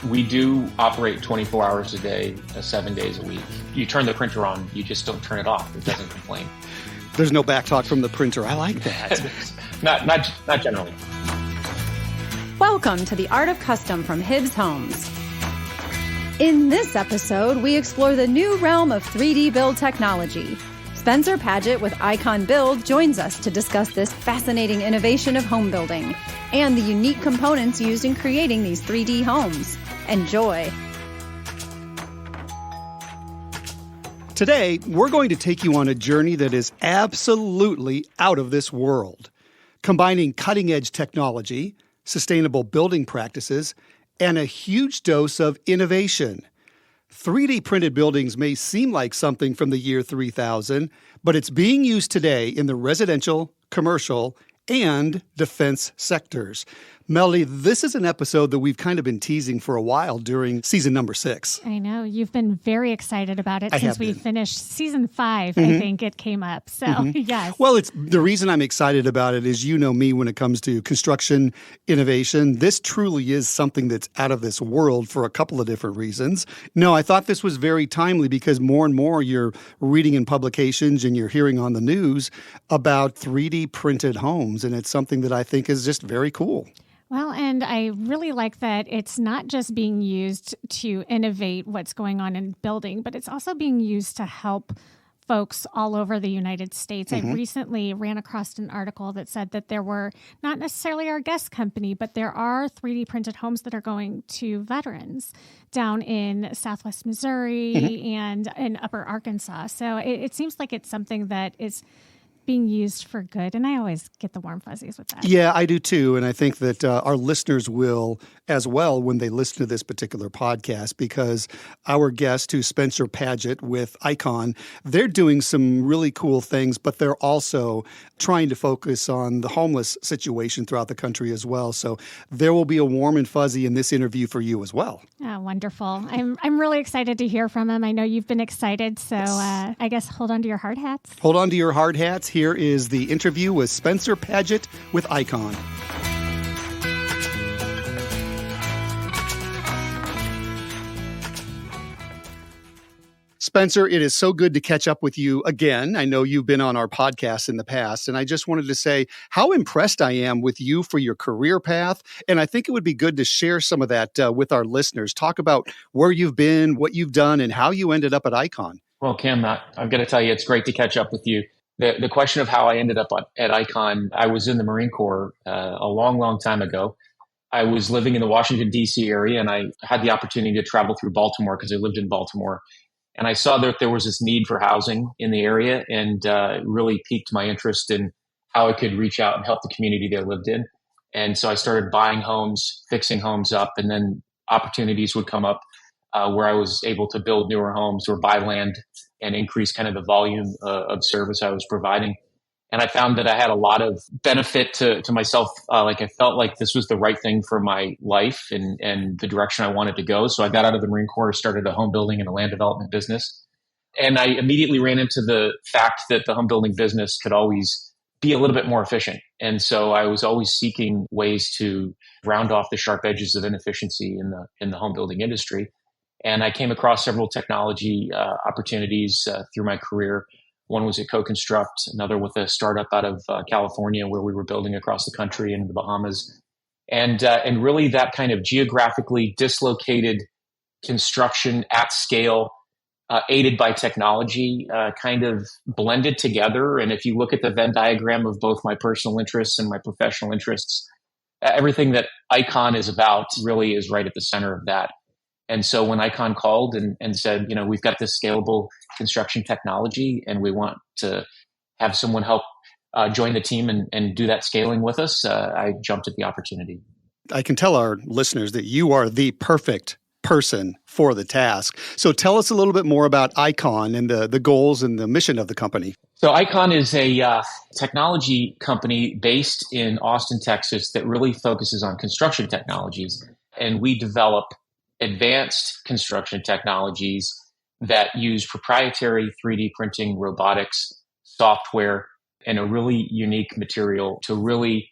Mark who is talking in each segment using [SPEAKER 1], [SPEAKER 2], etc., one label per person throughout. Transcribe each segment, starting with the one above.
[SPEAKER 1] We do operate 24 hours a day, 7 days a week. You turn the printer on, you just don't turn it off. It doesn't complain.
[SPEAKER 2] There's no backtalk from the printer. I like that.
[SPEAKER 1] not generally.
[SPEAKER 3] Welcome to the Art of Custom from Hibbs Homes. In this episode, we explore the new realm of 3D build technology. Spencer Padgett with Icon Build joins us to discuss this fascinating innovation of home building and the unique components used in creating these 3D homes. Enjoy.
[SPEAKER 2] Today, we're going to take you on a journey that is absolutely out of this world, combining cutting-edge technology, sustainable building practices, and a huge dose of innovation. 3D printed buildings may seem like something from the year 3000, but it's being used today in the residential, commercial, and defense sectors. Melody, this is an episode that we've kind of been teasing for a while during season number 6.
[SPEAKER 4] I know. You've been very excited about it since we finished season 5,
[SPEAKER 2] Mm-hmm.
[SPEAKER 4] I think it came up. So, yes.
[SPEAKER 2] Well, it's the reason I'm excited about it is, you know me, when it comes to construction innovation, this truly is something that's out of this world for a couple of different reasons. No, I thought this was very timely because more and more you're reading in publications and you're hearing on the news about 3D printed homes, and it's something that I think is just very cool.
[SPEAKER 4] Well, and I really like that it's not just being used to innovate what's going on in building, but it's also being used to help folks all over the United States. I recently ran across an article that said that there were, not necessarily our guest company, but there are 3D printed homes that are going to veterans down in Southwest Missouri and in Upper Arkansas. So it seems like it's something that is being used for good. And I always get the warm fuzzies with that.
[SPEAKER 2] Yeah, I do too. And I think that our listeners will as well when they listen to this particular podcast, because our guest, who's Spencer Padgett with Icon, they're doing some really cool things, but they're also trying to focus on the homeless situation throughout the country as well. So there will be a warm and fuzzy in this interview for you as well.
[SPEAKER 4] Oh, wonderful. I'm really excited to hear from him. I know you've been excited. So I guess hold on to your hard hats.
[SPEAKER 2] Hold on to your hard hats. Here is the interview with Spencer Padgett with Icon. Spencer, it is so good to catch up with you again. I know you've been on our podcast in the past, and I just wanted to say how impressed I am with you for your career path. And I think it would be good to share some of that with our listeners. Talk about where you've been, what you've done, and how you ended up at Icon.
[SPEAKER 1] Well, Kim, I've got to tell you, it's great to catch up with you. The question of how I ended up at Icon, I was in the Marine Corps a long, long time ago. I was living in the Washington, D.C. area, and I had the opportunity to travel through Baltimore because I lived in Baltimore. And I saw that there was this need for housing in the area, and it really piqued my interest in how I could reach out and help the community that I lived in. And so I started buying homes, fixing homes up, and then opportunities would come up where I was able to build newer homes or buy land and increase kind of the volume of service I was providing. And I found that I had a lot of benefit to myself. Like I felt like this was the right thing for my life and the direction I wanted to go. So I got out of the Marine Corps, started a home building and a land development business. And I immediately ran into the fact that the home building business could always be a little bit more efficient. And so I was always seeking ways to round off the sharp edges of inefficiency in the home building industry. And I came across several technology opportunities through my career. One was at Co-Construct, another with a startup out of California where we were building across the country and the Bahamas. And really that kind of geographically dislocated construction at scale, aided by technology, kind of blended together. And if you look at the Venn diagram of both my personal interests and my professional interests, everything that Icon is about really is right at the center of that. And so when Icon called and said, you know, we've got this scalable construction technology and we want to have someone help join the team and do that scaling with us, I jumped at the opportunity.
[SPEAKER 2] I can tell our listeners that you are the perfect person for the task. So tell us a little bit more about Icon and the goals and the mission of the company.
[SPEAKER 1] So Icon is a technology company based in Austin, Texas that really focuses on construction technologies. And we develop advanced construction technologies that use proprietary 3D printing, robotics, software, and a really unique material to really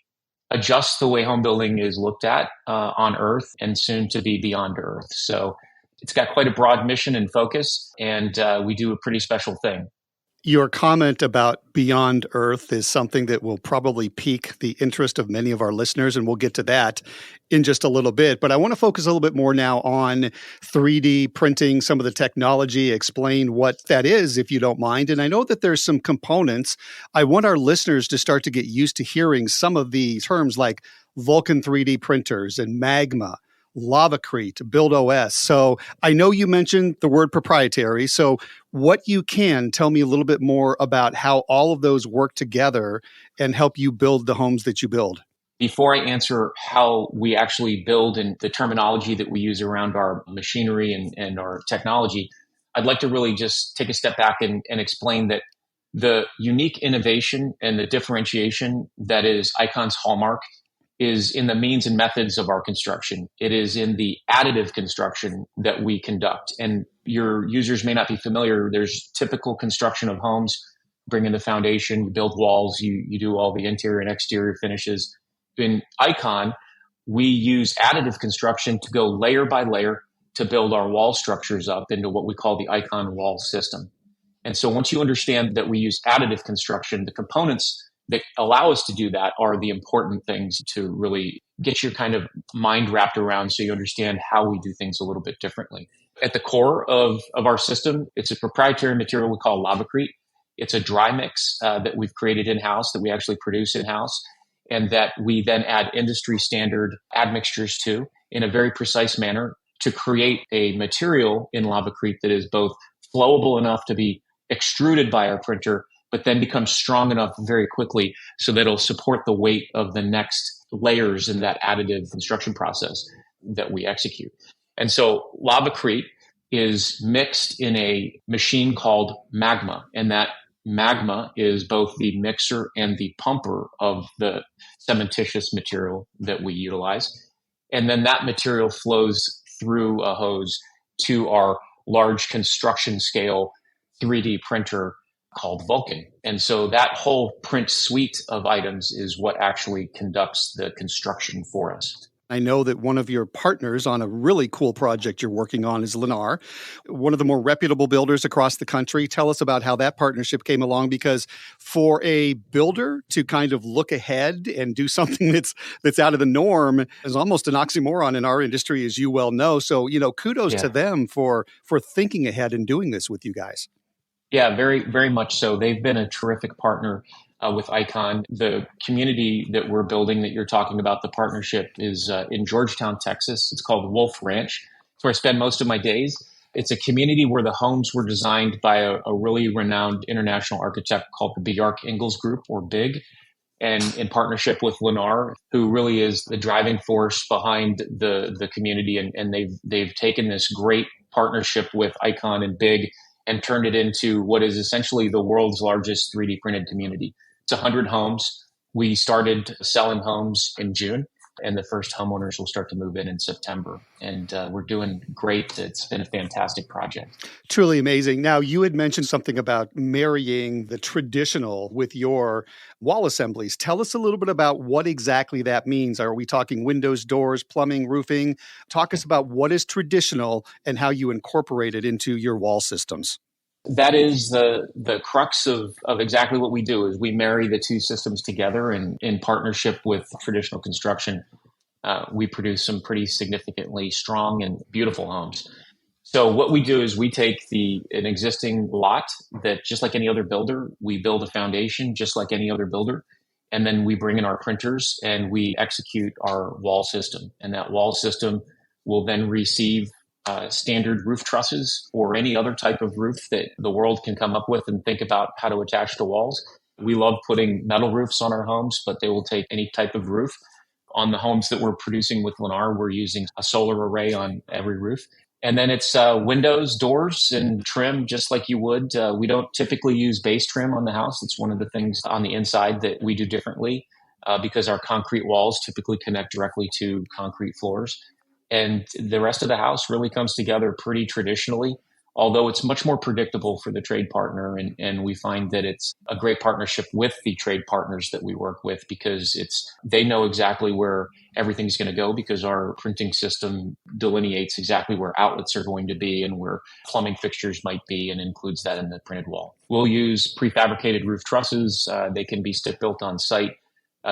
[SPEAKER 1] adjust the way home building is looked at on Earth and soon to be beyond Earth. So it's got quite a broad mission and focus, and we do a pretty special thing.
[SPEAKER 2] Your comment about Beyond Earth is something that will probably pique the interest of many of our listeners, and we'll get to that in just a little bit. But I want to focus a little bit more now on 3D printing, some of the technology, explain what that is, if you don't mind. And I know that there's some components. I want our listeners to start to get used to hearing some of these terms like Vulkan 3D printers and Magma, Lavacrete, Build OS. So I know you mentioned the word proprietary. So what you can tell me a little bit more about how all of those work together and help you build the homes that you build.
[SPEAKER 1] Before I answer how we actually build and the terminology that we use around our machinery and our technology, I'd like to really just take a step back and explain that the unique innovation and the differentiation that is Icon's hallmark is in the means and methods of our construction. It is in the additive construction that we conduct. And your users may not be familiar. There's typical construction of homes, bring in the foundation, you build walls, you do all the interior and exterior finishes. In Icon, we use additive construction to go layer by layer to build our wall structures up into what we call the Icon wall system. And so once you understand that we use additive construction, the components that allow us to do that are the important things to really get your kind of mind wrapped around so you understand how we do things a little bit differently. At the core of our system, it's a proprietary material we call Lavacrete. It's a dry mix that we've created in-house, that we actually produce in-house, and that we then add industry standard admixtures to in a very precise manner to create a material in Lavacrete that is both flowable enough to be extruded by our printer, but then becomes strong enough very quickly so that it'll support the weight of the next layers in that additive construction process that we execute. And so Lavacrete is mixed in a machine called Magma, and that Magma is both the mixer and the pumper of the cementitious material that we utilize. And then that material flows through a hose to our large construction scale 3D printer called Vulkan. And so that whole print suite of items is what actually conducts the construction for us.
[SPEAKER 2] I know that one of your partners on a really cool project you're working on is Lennar, one of the more reputable builders across the country. Tell us about how that partnership came along, because for a builder to kind of look ahead and do something that's out of the norm is almost an oxymoron in our industry, as you well know. So, kudos to them for thinking ahead and doing this with you guys.
[SPEAKER 1] Yeah, very, very much so. They've been a terrific partner with Icon. The community that we're building that you're talking about, the partnership, is in Georgetown, Texas. It's called Wolf Ranch. It's where I spend most of my days. It's a community where the homes were designed by a really renowned international architect called the Bjarke Ingels Group, or BIG, and in partnership with Lennar, who really is the driving force behind the community. And they've taken this great partnership with Icon and BIG and turned it into what is essentially the world's largest 3D printed community. It's 100 homes. We started selling homes in June, and the first homeowners will start to move in September. And we're doing great. It's been a fantastic project.
[SPEAKER 2] Truly amazing. Now, you had mentioned something about marrying the traditional with your wall assemblies. Tell us a little bit about what exactly that means. Are we talking windows, doors, plumbing, roofing? Talk us about what is traditional and how you incorporate it into your wall systems.
[SPEAKER 1] That is the crux of exactly what we do, is we marry the two systems together, and in partnership with traditional construction, we produce some pretty significantly strong and beautiful homes. So what we do is we take an existing lot that, just like any other builder, we build a foundation just like any other builder, and then we bring in our printers and we execute our wall system. And that wall system will then receive standard roof trusses or any other type of roof that the world can come up with and think about how to attach to walls. We love putting metal roofs on our homes, but they will take any type of roof. On the homes that we're producing with Lennar, we're using a solar array on every roof. And then it's windows, doors, and trim, just like you would. We don't typically use base trim on the house. It's one of the things on the inside that we do differently because our concrete walls typically connect directly to concrete floors. And the rest of the house really comes together pretty traditionally. although it's much more predictable for the trade partner. And we find that it's a great partnership with the trade partners that we work with, because they know exactly where everything's going to go, because our printing system delineates exactly where outlets are going to be and where plumbing fixtures might be, and includes that in the printed wall. We'll use prefabricated roof trusses. They can be stick built on site.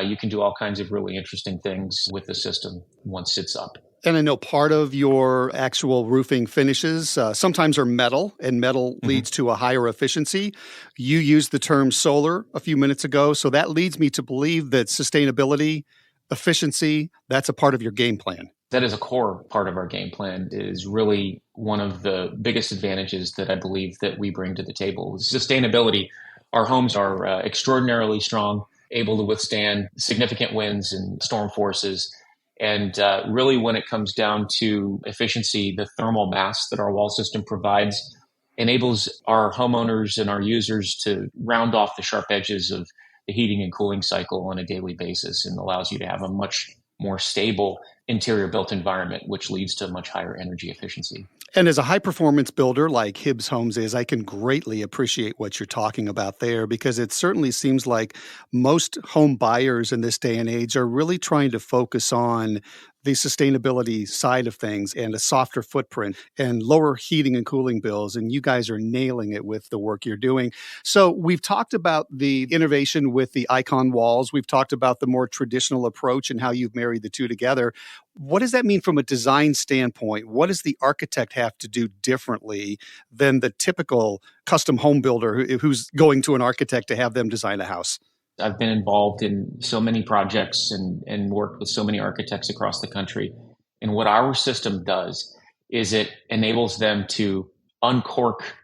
[SPEAKER 1] You can do all kinds of really interesting things with the system once it's up.
[SPEAKER 2] And I know part of your actual roofing finishes sometimes are metal, and metal leads to a higher efficiency. You used the term solar a few minutes ago, so that leads me to believe that sustainability, efficiency, that's a part of your game plan.
[SPEAKER 1] That is a core part of our game plan. It is really one of the biggest advantages that I believe that we bring to the table. Sustainability. Our homes are extraordinarily strong, able to withstand significant winds and storm forces. And really, when it comes down to efficiency, the thermal mass that our wall system provides enables our homeowners and our users to round off the sharp edges of the heating and cooling cycle on a daily basis, and allows you to have a much more stable interior built environment, which leads to much higher energy efficiency.
[SPEAKER 2] And as a high-performance builder like Hibbs Homes is, I can greatly appreciate what you're talking about there, because it certainly seems like most home buyers in this day and age are really trying to focus on the sustainability side of things and a softer footprint and lower heating and cooling bills. And you guys are nailing it with the work you're doing. So we've talked about the innovation with the Icon walls. We've talked about the more traditional approach and how you've married the two together. What does that mean from a design standpoint? What does the architect have to do differently than the typical custom home builder who's going to an architect to have them design a house?
[SPEAKER 1] I've been involved in so many projects and worked with so many architects across the country. And what our system does is it enables them to uncork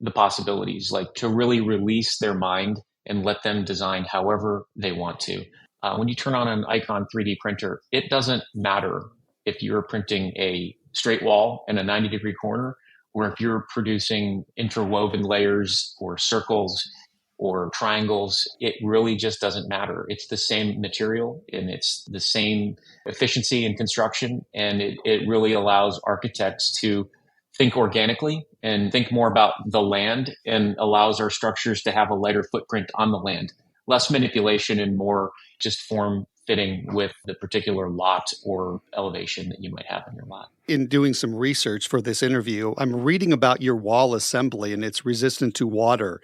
[SPEAKER 1] the possibilities, like to really release their mind and let them design however they want to. When you turn on an Icon 3D printer, it doesn't matter if you're printing a straight wall and a 90-degree corner, or if you're producing interwoven layers or circles or triangles. It really just doesn't matter. It's the same material and it's the same efficiency in construction. And it really allows architects to think organically and think more about the land, and allows our structures to have a lighter footprint on the land. Less manipulation and more just form fitting with the particular lot or elevation that you might have in your lot.
[SPEAKER 2] In doing some research for this interview, I'm reading about your wall assembly, and it's resistant to water,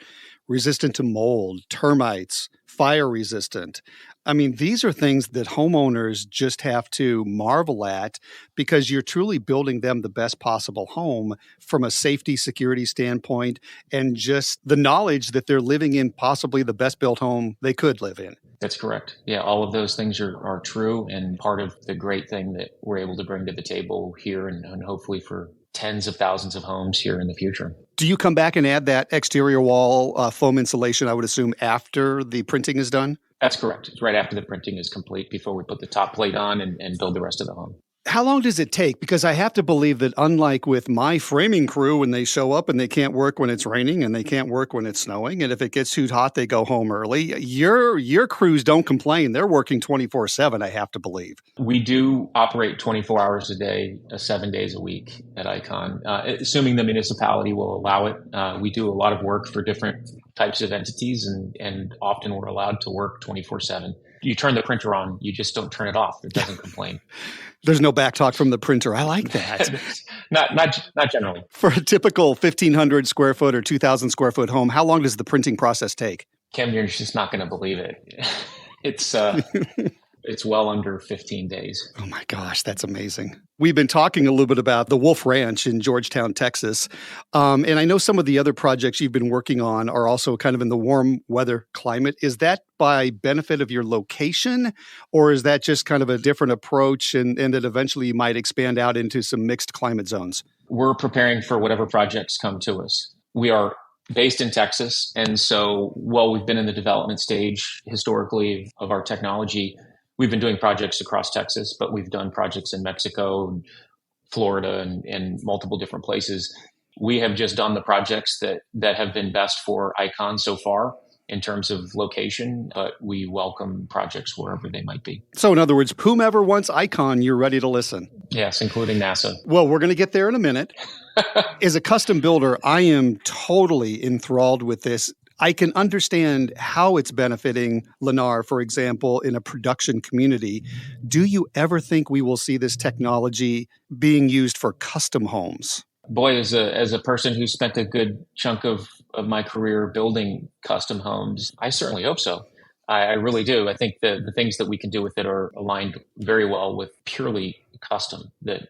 [SPEAKER 2] resistant to mold, termites, fire resistant. I mean, these are things that homeowners just have to marvel at, because you're truly building them the best possible home from a safety, security standpoint, and just the knowledge that they're living in possibly the best built home they could live in.
[SPEAKER 1] That's correct. Yeah, all of those things are true, and part of the great thing that we're able to bring to the table here, and hopefully for tens of thousands of homes here in the future.
[SPEAKER 2] Do you come back and add that exterior wall foam insulation, I would assume, after the printing is done?
[SPEAKER 1] That's correct. It's right after the printing is complete, before we put the top plate on and build the rest of the home.
[SPEAKER 2] How long does it take? Because I have to believe that, unlike with my framing crew, when they show up and they can't work when it's raining and they can't work when it's snowing, and if it gets too hot, they go home early. Your crews don't complain. They're working 24/7, I have to believe.
[SPEAKER 1] We do operate 24 hours a day, 7 days a week at Icon, assuming the municipality will allow it. We do a lot of work for different types of entities, and often we're allowed to work 24/7. You turn the printer on, you just don't turn it off. It doesn't complain.
[SPEAKER 2] There's no back talk from the printer. I like that.
[SPEAKER 1] not generally.
[SPEAKER 2] For a typical 1,500 square foot or 2,000 square foot home, how long does the printing process take?
[SPEAKER 1] Kim, you're just not going to believe it. It's well under 15 days.
[SPEAKER 2] Oh my gosh, that's amazing. We've been talking a little bit about the Wolf Ranch in Georgetown, Texas. And I know some of the other projects you've been working on are also kind of in the warm weather climate. Is that by benefit of your location, or is that just kind of a different approach and that eventually you might expand out into some mixed climate zones?
[SPEAKER 1] We're preparing for whatever projects come to us. We are based in Texas. And so while we've been in the development stage historically of our technology, we've been doing projects across Texas, but we've done projects in Mexico, and Florida, and multiple different places. We have just done the projects that have been best for Icon so far in terms of location, but we welcome projects wherever they might be.
[SPEAKER 2] So in other words, whomever wants Icon, you're ready to listen.
[SPEAKER 1] Yes, including NASA.
[SPEAKER 2] Well, we're going to get there in a minute. As a custom builder, I am totally enthralled with this. I can understand how it's benefiting Lennar, for example, in a production community. Do you ever think we will see this technology being used for custom homes?
[SPEAKER 1] Boy, as a person who spent a good chunk of my career building custom homes, I certainly hope so. I really do. I think the things that we can do with it are aligned very well with purely custom, that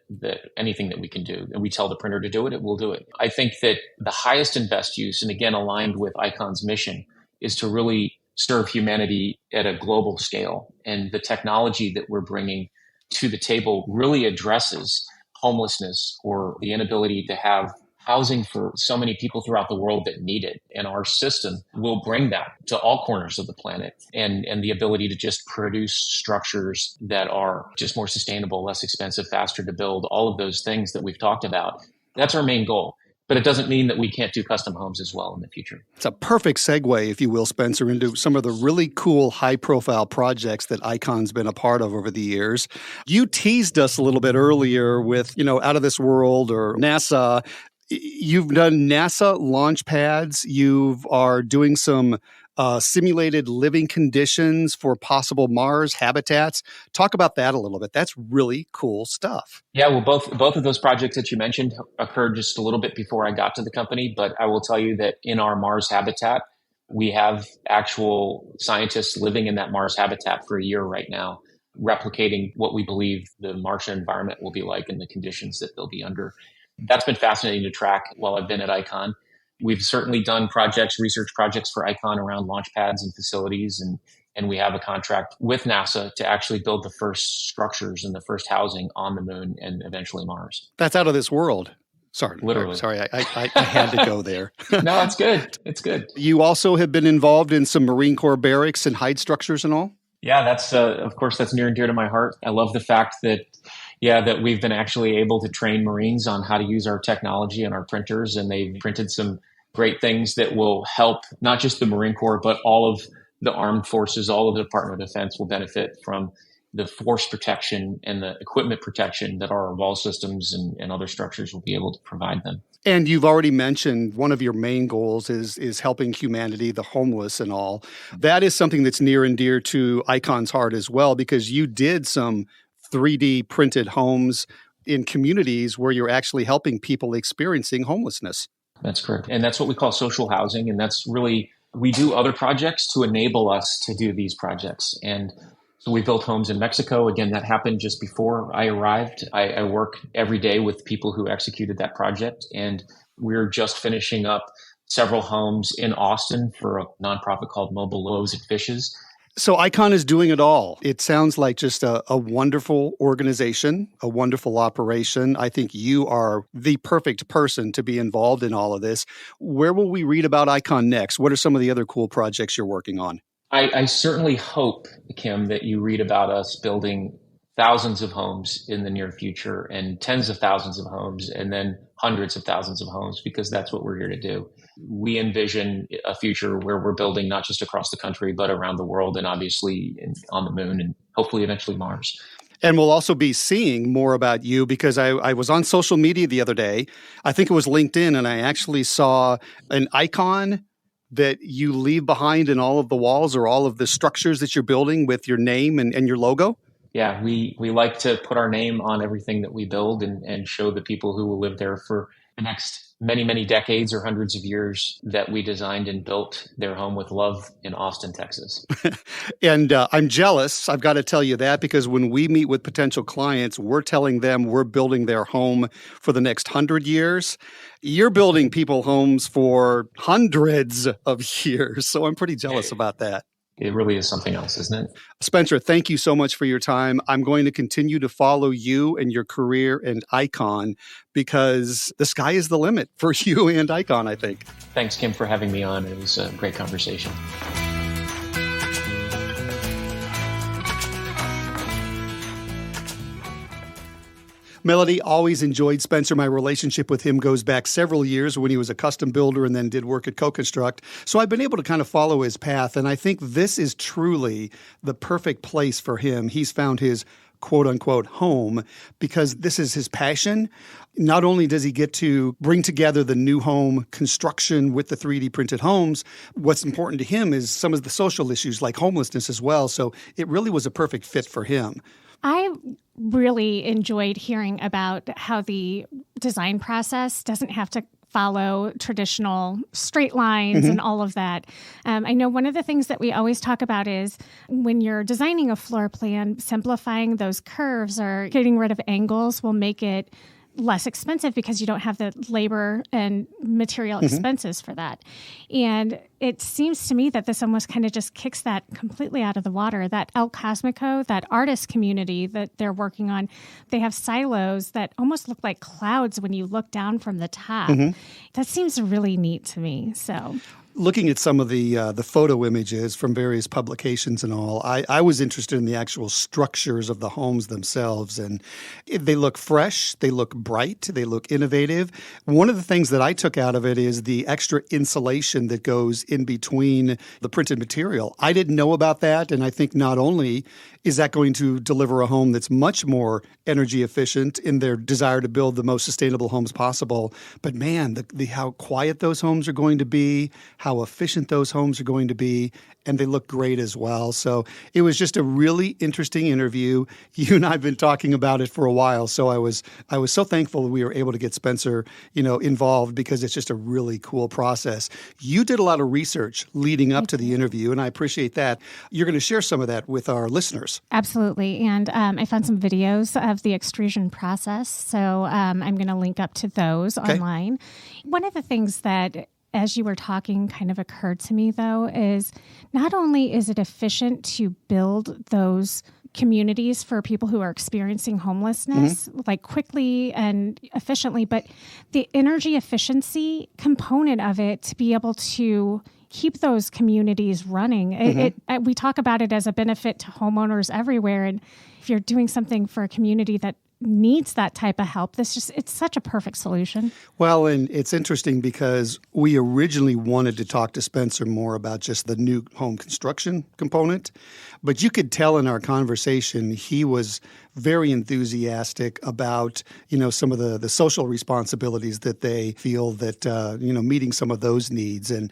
[SPEAKER 1] anything that we can do, and we tell the printer to do it, it will do it. I think that the highest and best use, and again, aligned with Icon's mission, is to really serve humanity at a global scale. And the technology that we're bringing to the table really addresses homelessness or the inability to have housing for so many people throughout the world that need it. And our system will bring that to all corners of the planet, and the ability to just produce structures that are just more sustainable, less expensive, faster to build, all of those things that we've talked about. That's our main goal. But it doesn't mean that we can't do custom homes as well in the future.
[SPEAKER 2] It's a perfect segue, if you will, Spencer, into some of the really cool high-profile projects that Icon's been a part of over the years. You teased us a little bit earlier with, Out of This World or NASA. You've done NASA launch pads. You are doing some simulated living conditions for possible Mars habitats. Talk about that a little bit. That's really cool stuff.
[SPEAKER 1] Yeah, well, both of those projects that you mentioned occurred just a little bit before I got to the company, but I will tell you that in our Mars habitat, we have actual scientists living in that Mars habitat for a year right now, replicating what we believe the Martian environment will be like and the conditions that they'll be under. That's been fascinating to track while I've been at Icon. We've certainly done research projects for Icon around launch pads and facilities, and we have a contract with NASA to actually build the first structures and the first housing on the moon and eventually Mars.
[SPEAKER 2] That's out of this world. Sorry,
[SPEAKER 1] literally.
[SPEAKER 2] Sorry, I had to go there.
[SPEAKER 1] No, it's good. It's good.
[SPEAKER 2] You also have been involved in some Marine Corps barracks and hide structures and all?
[SPEAKER 1] Yeah, that's of course, that's near and dear to my heart. I love the fact that we've been actually able to train Marines on how to use our technology and our printers. And they've printed some great things that will help not just the Marine Corps, but all of the armed forces, all of the Department of Defense will benefit from the force protection and the equipment protection that our wall systems and other structures will be able to provide them.
[SPEAKER 2] And you've already mentioned one of your main goals is helping humanity, the homeless and all. That is something that's near and dear to Icon's heart as well, because you did some 3D printed homes in communities where you're actually helping people experiencing homelessness.
[SPEAKER 1] That's correct. And that's what we call social housing. And that's really, we do other projects to enable us to do these projects. And so we built homes in Mexico. Again, that happened just before I arrived. I work every day with people who executed that project. And we're just finishing up several homes in Austin for a nonprofit called Mobile Loaves and Fishes.
[SPEAKER 2] So Icon is doing it all. It sounds like just a wonderful organization, a wonderful operation. I think you are the perfect person to be involved in all of this. Where will we read about Icon next? What are some of the other cool projects you're working on?
[SPEAKER 1] I certainly hope, Kim, that you read about us building thousands of homes in the near future and tens of thousands of homes and then hundreds of thousands of homes, because that's what we're here to do. We envision a future where we're building not just across the country, but around the world and obviously on the moon and hopefully eventually Mars.
[SPEAKER 2] And we'll also be seeing more about you because I was on social media the other day. I think it was LinkedIn, and I actually saw an icon that you leave behind in all of the walls or all of the structures that you're building with your name and your logo.
[SPEAKER 1] Yeah, we like to put our name on everything that we build and show the people who will live there for the next many, many decades or hundreds of years that we designed and built their home with love in Austin, Texas.
[SPEAKER 2] And I'm jealous. I've got to tell you that because when we meet with potential clients, we're telling them we're building their home for the next 100 years. You're building people homes for hundreds of years. So I'm pretty jealous about that.
[SPEAKER 1] It really is something else, isn't it?
[SPEAKER 2] Spencer, thank you so much for your time. I'm going to continue to follow you and your career and Icon because the sky is the limit for you and Icon, I think.
[SPEAKER 1] Thanks, Kim, for having me on. It was a great conversation.
[SPEAKER 2] Melody, always enjoyed Spencer. My relationship with him goes back several years when he was a custom builder and then did work at Co-Construct. So I've been able to kind of follow his path, and I think this is truly the perfect place for him. He's found his quote unquote home, because this is his passion. Not only does he get to bring together the new home construction with the 3D printed homes, what's important to him is some of the social issues like homelessness as well. So it really was a perfect fit for him.
[SPEAKER 4] I really enjoyed hearing about how the design process doesn't have to follow traditional straight lines and all of that. I know one of the things that we always talk about is when you're designing a floor plan, simplifying those curves or getting rid of angles will make it less expensive because you don't have the labor and material expenses for that. And it seems to me that this almost kind of just kicks that completely out of the water. That El Cosmico, that artist community that they're working on, they have silos that almost look like clouds when you look down from the top. That seems really neat to me. So
[SPEAKER 2] looking at some of the photo images from various publications and all, I was interested in the actual structures of the homes themselves. And they look fresh, they look bright, they look innovative. One of the things that I took out of it is the extra insulation that goes in between the printed material. I didn't know about that, and I think not only is that going to deliver a home that's much more energy efficient in their desire to build the most sustainable homes possible, but man, the how quiet those homes are going to be, how efficient those homes are going to be, and they look great as well. So it was just a really interesting interview. You and I have been talking about it for a while, so I was so thankful that we were able to get Spencer, involved, because it's just a really cool process. You did a lot of research leading up to the interview, and I appreciate that. You're going to share some of that with our listeners.
[SPEAKER 4] Absolutely. And I found some videos of the extrusion process, so I'm going to link up to those online. One of the things that, as you were talking, kind of occurred to me, though, is not only is it efficient to build those communities for people who are experiencing homelessness, like quickly and efficiently, but the energy efficiency component of it to be able to keep those communities running. We talk about it as a benefit to homeowners everywhere. And if you're doing something for a community that needs that type of help, it's such a perfect solution.
[SPEAKER 2] Well, and it's interesting because we originally wanted to talk to Spencer more about just the new home construction component, but you could tell in our conversation he was very enthusiastic about, some of the social responsibilities that they feel that, meeting some of those needs. And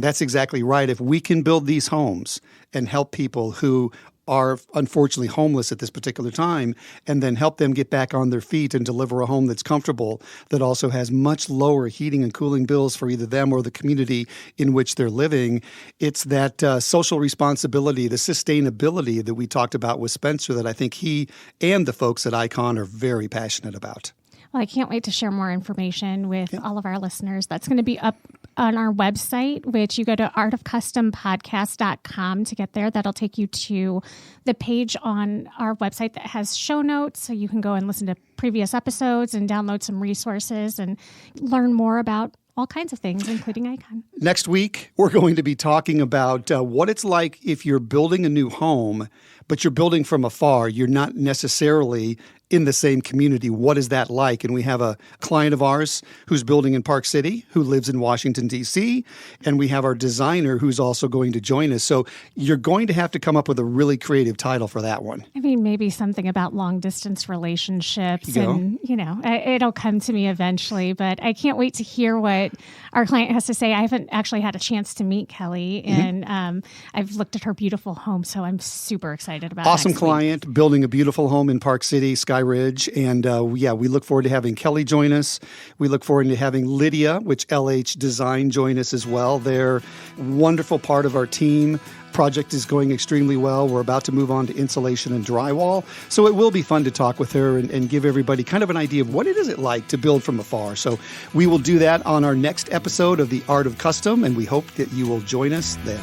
[SPEAKER 2] that's exactly right. If we can build these homes and help people who are unfortunately homeless at this particular time, and then help them get back on their feet and deliver a home that's comfortable, that also has much lower heating and cooling bills for either them or the community in which they're living. It's that social responsibility, the sustainability that we talked about with Spencer that I think he and the folks at Icon are very passionate about.
[SPEAKER 4] Well, I can't wait to share more information with all of our listeners. That's going to be up on our website, which you go to artofcustompodcast.com to get there. That'll take you to the page on our website that has show notes, so you can go and listen to previous episodes and download some resources and learn more about all kinds of things, including Icon.
[SPEAKER 2] Next week, we're going to be talking about what it's like if you're building a new home, but you're building from afar. You're not necessarily in the same community. What is that like? And we have a client of ours who's building in Park City, who lives in Washington, D.C., and we have our designer who's also going to join us. So you're going to have to come up with a really creative title for that one.
[SPEAKER 4] I mean, maybe something about long-distance relationships, and, it'll come to me eventually, but I can't wait to hear what our client has to say. I haven't actually had a chance to meet Kelly, and I've looked at her beautiful home, so I'm super excited about it.
[SPEAKER 2] Awesome client, building a beautiful home in Park City, Sky Ridge. And we look forward to having Kelly join us. We look forward to having Lydia, which LH Design, join us as well. They're a wonderful part of our team. Project is going extremely well. We're about to move on to insulation and drywall. So it will be fun to talk with her and give everybody kind of an idea of what it is like to build from afar. So we will do that on our next episode of The Art of Custom, and we hope that you will join us then.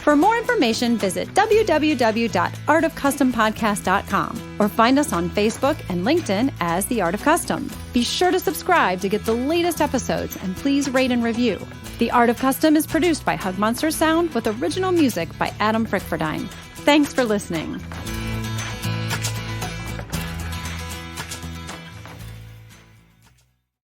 [SPEAKER 3] For more information, visit www.artofcustompodcast.com or find us on Facebook and LinkedIn as The Art of Custom. Be sure to subscribe to get the latest episodes, and please rate and review. The Art of Custom is produced by Hug Monster Sound with original music by Adam Frickfordine. Thanks for listening.